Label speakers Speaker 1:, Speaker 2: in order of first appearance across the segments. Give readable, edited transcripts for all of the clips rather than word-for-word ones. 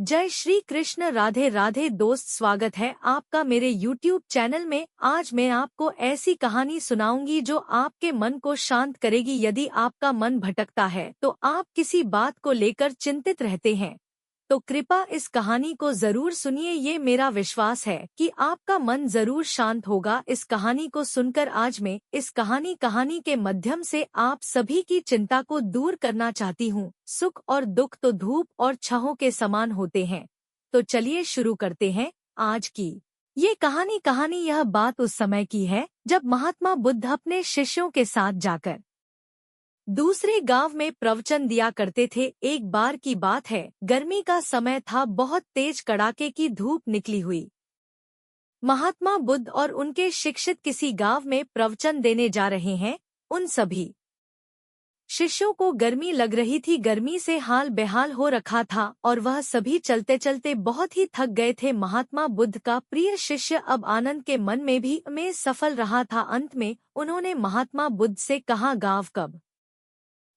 Speaker 1: जय श्री कृष्ण। राधे राधे दोस्त, स्वागत है आपका मेरे YouTube चैनल में। आज मैं आपको ऐसी कहानी सुनाऊंगी जो आपके मन को शांत करेगी। यदि आपका मन भटकता है तो आप किसी बात को लेकर चिंतित रहते हैं तो कृपया इस कहानी को जरूर सुनिए। ये मेरा विश्वास है कि आपका मन जरूर शांत होगा इस कहानी को सुनकर। आज मैं इस कहानी के माध्यम से आप सभी की चिंता को दूर करना चाहती हूँ। सुख और दुख तो धूप और छाहों के समान होते हैं। तो चलिए शुरू करते हैं आज की ये कहानी। यह बात उस समय की है जब महात्मा बुद्ध अपने शिष्यों के साथ जाकर दूसरे गांव में प्रवचन दिया करते थे। एक बार की बात है, गर्मी का समय था, बहुत तेज कड़ाके की धूप निकली हुई। महात्मा बुद्ध और उनके शिक्षित किसी गांव में प्रवचन देने जा रहे हैं। उन सभी शिष्यों को गर्मी लग रही थी, गर्मी से हाल बेहाल हो रखा था और वह सभी चलते चलते बहुत ही थक गए थे। महात्मा बुद्ध का प्रिय शिष्य अब आनंद के मन में भी में सफल रहा था। अंत में उन्होंने महात्मा बुद्ध से कहा, गांव कब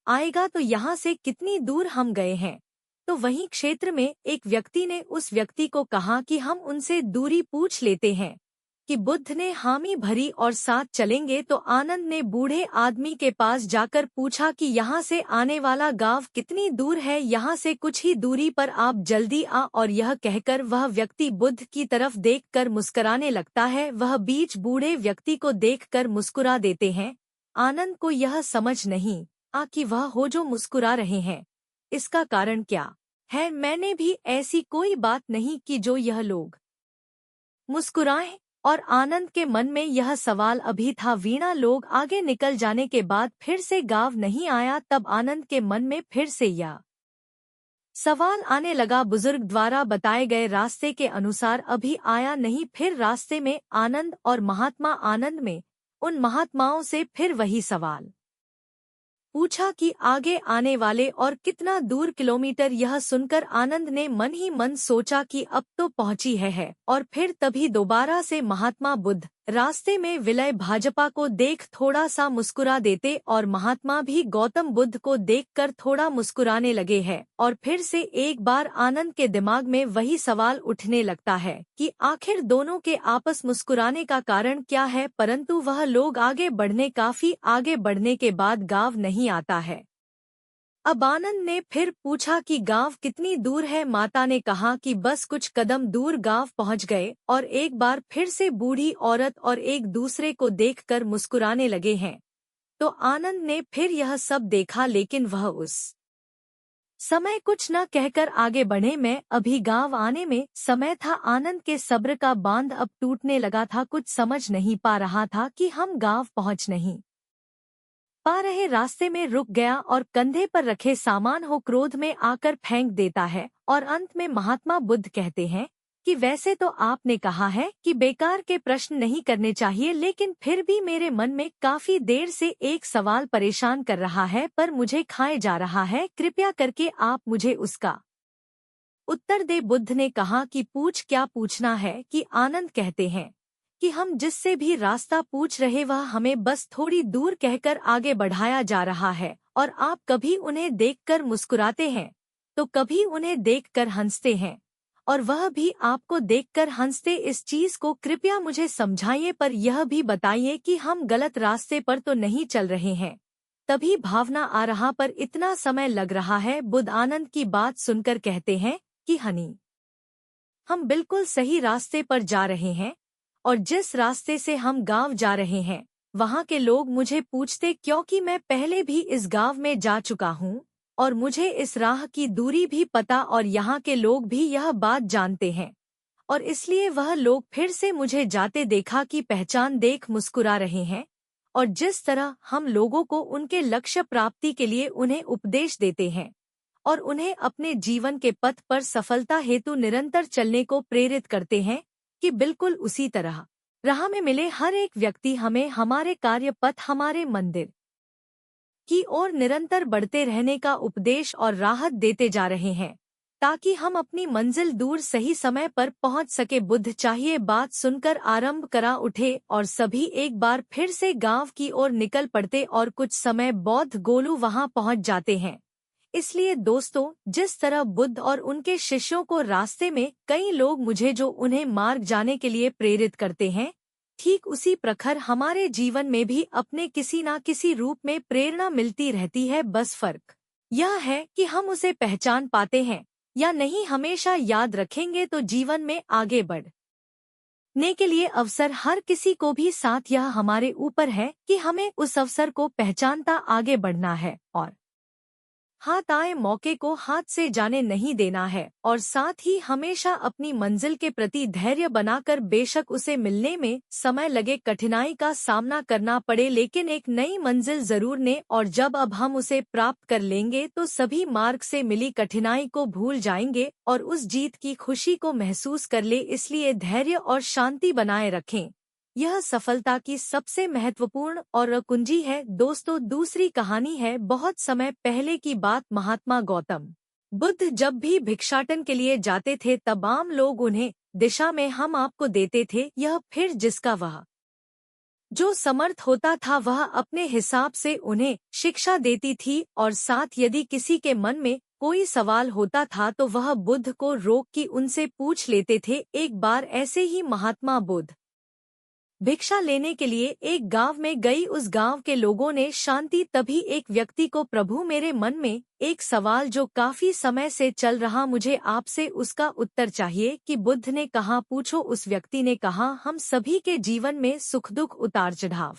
Speaker 1: आएगा? तो यहाँ से कितनी दूर हम गए हैं? तो वहीं क्षेत्र में एक व्यक्ति ने उस व्यक्ति को कहा कि हम उनसे दूरी पूछ लेते हैं। कि बुद्ध ने हामी भरी और साथ चलेंगे। तो आनंद ने बूढ़े आदमी के पास जाकर पूछा कि यहाँ से आने वाला गांव कितनी दूर है? यहाँ से कुछ ही दूरी पर, आप जल्दी आ। और यह कहकर वह व्यक्ति बुद्ध की तरफ देखकर मुस्कुराने लगता है। वह बीच बूढ़े व्यक्ति को देखकर मुस्कुरा देते हैं। आनंद को यह समझ नहीं कि वह हो जो मुस्कुरा रहे हैं, इसका कारण क्या है। मैंने भी ऐसी कोई बात नहीं की जो यह लोग मुस्कुराएं। और आनंद के मन में यह सवाल अभी था। वीणा लोग आगे निकल जाने के बाद फिर से गांव नहीं आया। तब आनंद के मन में फिर से यह सवाल आने लगा, बुजुर्ग द्वारा बताए गए रास्ते के अनुसार अभी आया नहीं। फिर रास्ते में आनंद और महात्मा आनंद में उन महात्माओं से फिर वही सवाल पूछा कि आगे आने वाले और कितना दूर किलोमीटर। यह सुनकर आनंद ने मन ही मन सोचा कि अब तो पहुंची है। और फिर तभी दोबारा से महात्मा बुद्ध रास्ते में विलय भाजपा को देख थोड़ा सा मुस्कुरा देते और महात्मा भी गौतम बुद्ध को देखकर थोड़ा मुस्कुराने लगे हैं। और फिर से एक बार आनंद के दिमाग में वही सवाल उठने लगता है कि आखिर दोनों के आपस मुस्कुराने का कारण क्या है। परंतु वह लोग काफी आगे बढ़ने के बाद गांव नहीं आता है। अब आनंद ने फिर पूछा कि गांव कितनी दूर है? माता ने कहा कि बस कुछ कदम दूर गांव पहुंच गए। और एक बार फिर से बूढ़ी औरत और एक दूसरे को देखकर मुस्कुराने लगे हैं। तो आनंद ने फिर यह सब देखा, लेकिन वह उस समय कुछ न कहकर आगे बढ़े। मैं अभी गांव आने में समय था। आनंद के सब्र का बांध अब टूटने लगा था। कुछ समझ नहीं पा रहा था कि हम गांव पहुंच नहीं पा रहे। रास्ते में रुक गया और कंधे पर रखे सामान हो क्रोध में आकर फेंक देता है। और अंत में महात्मा बुद्ध कहते हैं कि वैसे तो आपने कहा है कि बेकार के प्रश्न नहीं करने चाहिए, लेकिन फिर भी मेरे मन में काफी देर से एक सवाल परेशान कर रहा है, पर मुझे खाए जा रहा है। कृपया करके आप मुझे उसका उत्तर दे। बुद्ध ने कहा कि पूछ, क्या पूछना है? कि आनंद कहते हैं कि हम जिससे भी रास्ता पूछ रहे वह हमें बस थोड़ी दूर कहकर आगे बढ़ाया जा रहा है। और आप कभी उन्हें देखकर मुस्कुराते हैं तो कभी उन्हें देखकर हंसते हैं, और वह भी आपको देखकर हंसते। इस चीज को कृपया मुझे समझाइए, पर यह भी बताइए कि हम गलत रास्ते पर तो नहीं चल रहे हैं। तभी भावना आ रहा, पर इतना समय लग रहा है। बुद्ध आनंद की बात सुनकर कहते हैं कि हनी, हम बिल्कुल सही रास्ते पर जा रहे हैं। और जिस रास्ते से हम गांव जा रहे हैं वहां के लोग मुझे पूछते, क्योंकि मैं पहले भी इस गांव में जा चुका हूं और मुझे इस राह की दूरी भी पता, और यहाँ के लोग भी यह बात जानते हैं। और इसलिए वह लोग फिर से मुझे जाते देखा कि पहचान देख मुस्कुरा रहे हैं। और जिस तरह हम लोगों को उनके लक्ष्य प्राप्ति के लिए उन्हें उपदेश देते हैं और उन्हें अपने जीवन के पथ पर सफलता हेतु निरंतर चलने को प्रेरित करते हैं, कि बिल्कुल उसी तरह राह में मिले हर एक व्यक्ति हमें हमारे कार्य पथ, हमारे मंदिर की ओर निरंतर बढ़ते रहने का उपदेश और राहत देते जा रहे हैं, ताकि हम अपनी मंजिल दूर सही समय पर पहुंच सके। बुद्ध चाहिए बात सुनकर आरंभ करा उठे और सभी एक बार फिर से गांव की ओर निकल पड़ते। और कुछ समय बौद्ध गोलू वहां पहुंच जाते हैं। इसलिए दोस्तों, जिस तरह बुद्ध और उनके शिष्यों को रास्ते में कई लोग मुझे जो उन्हें मार्ग जाने के लिए प्रेरित करते हैं, ठीक उसी प्रकार हमारे जीवन में भी अपने किसी न किसी रूप में प्रेरणा मिलती रहती है। बस फर्क यह है कि हम उसे पहचान पाते हैं या नहीं। हमेशा याद रखेंगे तो जीवन में आगे बढ़ने के लिए अवसर हर किसी को भी साथ, यह हमारे ऊपर है कि हमें उस अवसर को पहचानता आगे बढ़ना है और हाथ आए मौके को हाथ से जाने नहीं देना है। और साथ ही हमेशा अपनी मंजिल के प्रति धैर्य बनाकर, बेशक उसे मिलने में समय लगे, कठिनाई का सामना करना पड़े, लेकिन एक नई मंजिल जरूर ने। और जब अब हम उसे प्राप्त कर लेंगे तो सभी मार्ग से मिली कठिनाई को भूल जाएंगे और उस जीत की खुशी को महसूस कर ले। इसलिए धैर्य और शांति बनाए रखें, यह सफलता की सबसे महत्वपूर्ण और कुंजी है। दोस्तों, दूसरी कहानी है बहुत समय पहले की बात। महात्मा गौतम बुद्ध जब भी भिक्षाटन के लिए जाते थे तब आम लोग उन्हें दिशा में हम आपको देते थे, यह फिर जिसका वह जो समर्थ होता था वह अपने हिसाब से उन्हें शिक्षा देती थी। और साथ यदि किसी के मन में कोई सवाल होता था तो वह बुद्ध को रोक के उनसे पूछ लेते थे। एक बार ऐसे ही महात्मा बुद्ध भिक्षा लेने के लिए एक गांव में गई। उस गांव के लोगों ने शांति तभी एक व्यक्ति को, प्रभु मेरे मन में एक सवाल जो काफी समय से चल रहा, मुझे आपसे उसका उत्तर चाहिए। कि बुद्ध ने कहा पूछो। उस व्यक्ति ने कहा हम सभी के जीवन में सुख दुख उतार चढ़ाव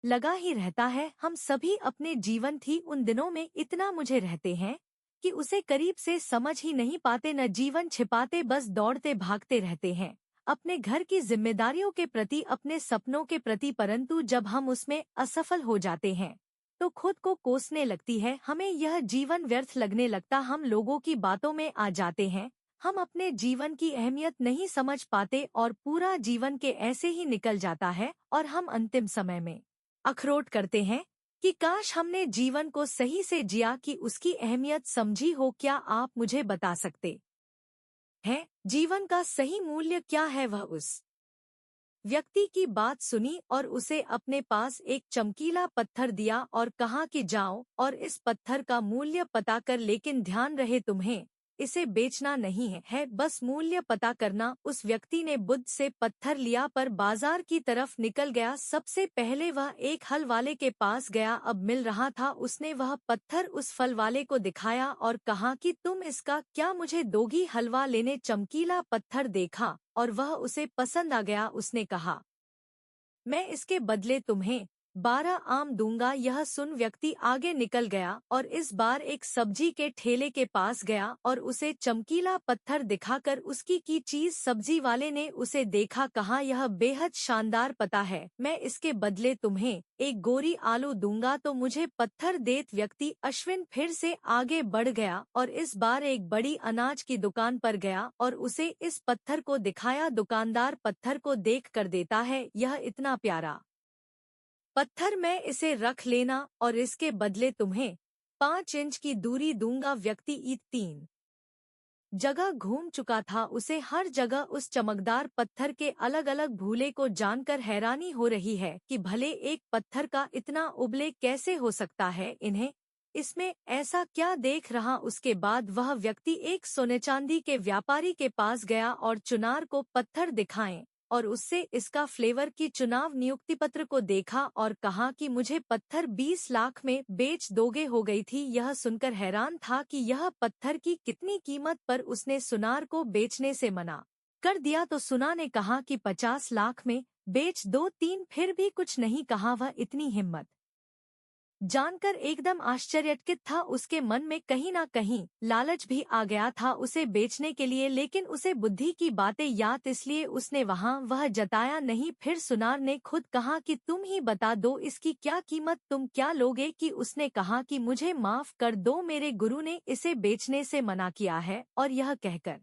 Speaker 1: लगा ही रहता है। हम सभी अपने जीवन थी उन दिनों में इतना मुझे रहते हैं कि उसे करीब से समझ ही नहीं पाते, न जीवन छिपाते, बस दौड़ते भागते रहते हैं अपने घर की जिम्मेदारियों के प्रति, अपने सपनों के प्रति। परंतु जब हम उसमें असफल हो जाते हैं तो खुद को कोसने लगती है, हमें यह जीवन व्यर्थ लगने लगता, हम लोगों की बातों में आ जाते हैं, हम अपने जीवन की अहमियत नहीं समझ पाते और पूरा जीवन के ऐसे ही निकल जाता है। और हम अंतिम समय में अखरोट करते हैं कि काश हमने जीवन को सही से जिया, कि उसकी अहमियत समझी हो। क्या आप मुझे बता सकते है जीवन का सही मूल्य क्या है? वह उस व्यक्ति की बात सुनी और उसे अपने पास एक चमकीला पत्थर दिया और कहा कि जाओ और इस पत्थर का मूल्य पता कर, लेकिन ध्यान रहे तुम्हें इसे बेचना नहीं है, बस मूल्य पता करना। उस व्यक्ति ने बुद्ध से पत्थर लिया पर बाजार की तरफ निकल गया। सबसे पहले वह एक हल वाले के पास गया, अब मिल रहा था। उसने वह पत्थर उस फल वाले को दिखाया और कहा कि तुम इसका क्या मुझे दोगी? हलवा लेने चमकीला पत्थर देखा और वह उसे पसंद आ गया। उसने कहा मैं इसके बदले तुम्हें 12 आम दूंगा। यह सुन व्यक्ति आगे निकल गया और इस बार एक सब्जी के ठेले के पास गया और उसे चमकीला पत्थर दिखाकर उसकी की चीज, सब्जी वाले ने उसे देखा, कहा यह बेहद शानदार पता है, मैं इसके बदले तुम्हें एक गोरी आलू दूंगा। तो मुझे पत्थर देत व्यक्ति अश्विन फिर से आगे बढ़ गया और इस बार एक बड़ी अनाज की दुकान पर गया और उसे इस पत्थर को दिखाया। दुकानदार पत्थर को देख कर देता है, यह इतना प्यारा पत्थर, मैं इसे रख लेना और इसके बदले तुम्हें 5 इंच की दूरी दूंगा। व्यक्ति ईद 3 जगह घूम चुका था, उसे हर जगह उस चमकदार पत्थर के अलग अलग भूले को जानकर हैरानी हो रही है कि भले एक पत्थर का इतना उबले कैसे हो सकता है, इन्हें इसमें ऐसा क्या देख रहा। उसके बाद वह व्यक्ति एक सोने चांदी के व्यापारी के पास गया और चुनार को पत्थर दिखाएं और उससे इसका फ्लेवर की चुनाव नियुक्ति पत्र को देखा और कहा कि मुझे पत्थर 20 लाख में बेच दोगे? हो गई थी। यह सुनकर हैरान था कि यह पत्थर की कितनी कीमत, पर उसने सुनार को बेचने से मना कर दिया। तो सुनार ने कहा कि 50 लाख में बेच दो। 3 फिर भी कुछ नहीं कहा। वह इतनी हिम्मत जानकर एकदम आश्चर्यचकित था। उसके मन में कहीं ना कहीं लालच भी आ गया था उसे बेचने के लिए, लेकिन उसे बुद्धि की बातें याद, इसलिए उसने वहां वह जताया नहीं। फिर सुनार ने खुद कहा कि तुम ही बता दो इसकी क्या कीमत, तुम क्या लोगे? कि उसने कहा कि मुझे माफ कर दो, मेरे गुरु ने इसे बेचने से मना किया है। और यह कहकर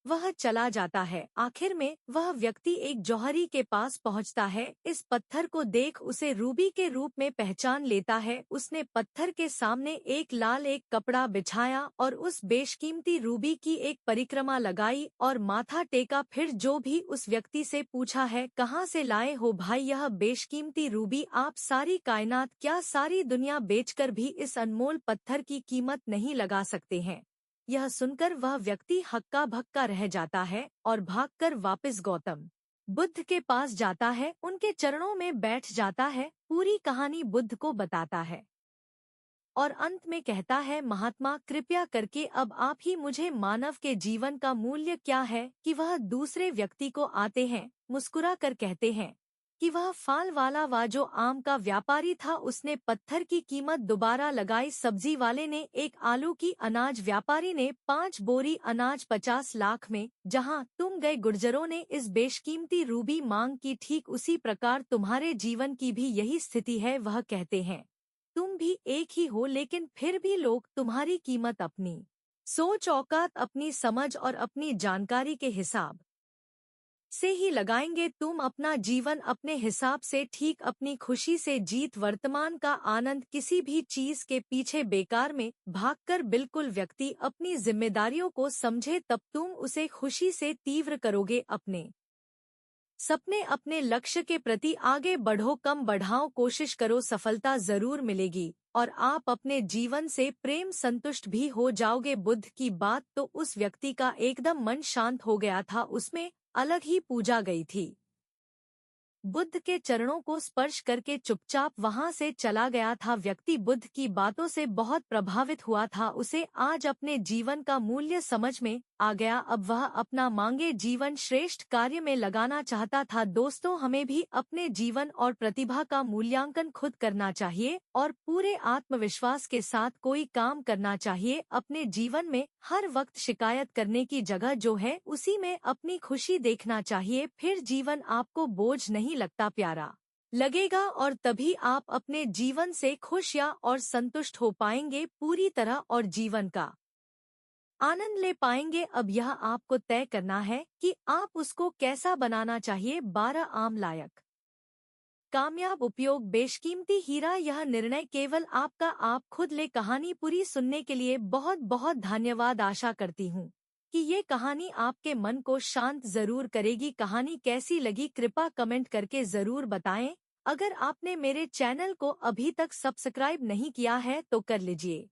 Speaker 1: वह चला जाता है। आखिर में वह व्यक्ति एक जौहरी के पास पहुंचता है। इस पत्थर को देख उसे रूबी के रूप में पहचान लेता है। उसने पत्थर के सामने एक कपड़ा बिछाया और उस बेशकीमती रूबी की एक परिक्रमा लगाई और माथा टेका। फिर जो भी उस व्यक्ति से पूछा है, कहाँ से लाए हो भाई यह बेशकीमती रूबी? आप सारी कायनात, क्या सारी दुनिया बेचकर भी इस अनमोल पत्थर की कीमत नहीं लगा सकते हैं? यह सुनकर वह व्यक्ति हक्का भक्का रह जाता है और भागकर वापस गौतम बुद्ध के पास जाता है, उनके चरणों में बैठ जाता है, पूरी कहानी बुद्ध को बताता है और अंत में कहता है, महात्मा कृपया करके अब आप ही मुझे मानव के जीवन का मूल्य क्या है कि वह दूसरे व्यक्ति को आते हैं, मुस्कुरा कर कहते हैं कि वह फाल वाला जो आम का व्यापारी था उसने पत्थर की कीमत दोबारा लगाई। सब्जी वाले ने एक आलू की, अनाज व्यापारी ने 5 बोरी अनाज 50 लाख में। जहां तुम गए गुर्जरों ने इस बेशकीमती रूबी मांग की, ठीक उसी प्रकार तुम्हारे जीवन की भी यही स्थिति है। वह कहते हैं तुम भी एक ही हो, लेकिन फिर भी लोग तुम्हारी कीमत अपनी सोच, औकात, अपनी समझ और अपनी जानकारी के हिसाब से ही लगाएंगे। तुम अपना जीवन अपने हिसाब से, ठीक अपनी खुशी से जीत। वर्तमान का आनंद किसी भी चीज के पीछे बेकार में भागकर बिल्कुल व्यक्ति अपनी जिम्मेदारियों को समझे, तब तुम उसे खुशी से तीव्र करोगे। अपने सपने, अपने लक्ष्य के प्रति आगे बढ़ो, कम बढ़ाओ, कोशिश करो, सफलता जरूर मिलेगी और आप अपने जीवन से प्रेम संतुष्ट भी हो जाओगे। बुद्ध की बात तो उस व्यक्ति का एकदम मन शांत हो गया था, उसमें अलग ही पूजा गई थी। बुद्ध के चरणों को स्पर्श करके चुपचाप वहां से चला गया था। व्यक्ति बुद्ध की बातों से बहुत प्रभावित हुआ था, उसे आज अपने जीवन का मूल्य समझ में आ गया। अब वह अपना मांगे जीवन श्रेष्ठ कार्य में लगाना चाहता था। दोस्तों, हमें भी अपने जीवन और प्रतिभा का मूल्यांकन खुद करना चाहिए और पूरे आत्मविश्वास के साथ कोई काम करना चाहिए। अपने जीवन में हर वक्त शिकायत करने की जगह जो है उसी में अपनी खुशी देखना चाहिए, फिर जीवन आपको बोझ नहीं लगता, प्यारा लगेगा और तभी आप अपने जीवन से खुश या और संतुष्ट हो पाएंगे पूरी तरह और जीवन का आनंद ले पाएंगे। अब यह आपको तय करना है कि आप उसको कैसा बनाना चाहिए। 12 आम लायक कामयाब उपयोग बेशकीमती हीरा, यह निर्णय केवल आपका, आप खुद ले। कहानी पूरी सुनने के लिए बहुत बहुत धन्यवाद। आशा करती हूँ कि ये कहानी आपके मन को शांत जरूर करेगी। कहानी कैसी लगी कृपया कमेंट करके जरूर बताएं। अगर आपने मेरे चैनल को अभी तक सब्सक्राइब नहीं किया है तो कर लीजिए।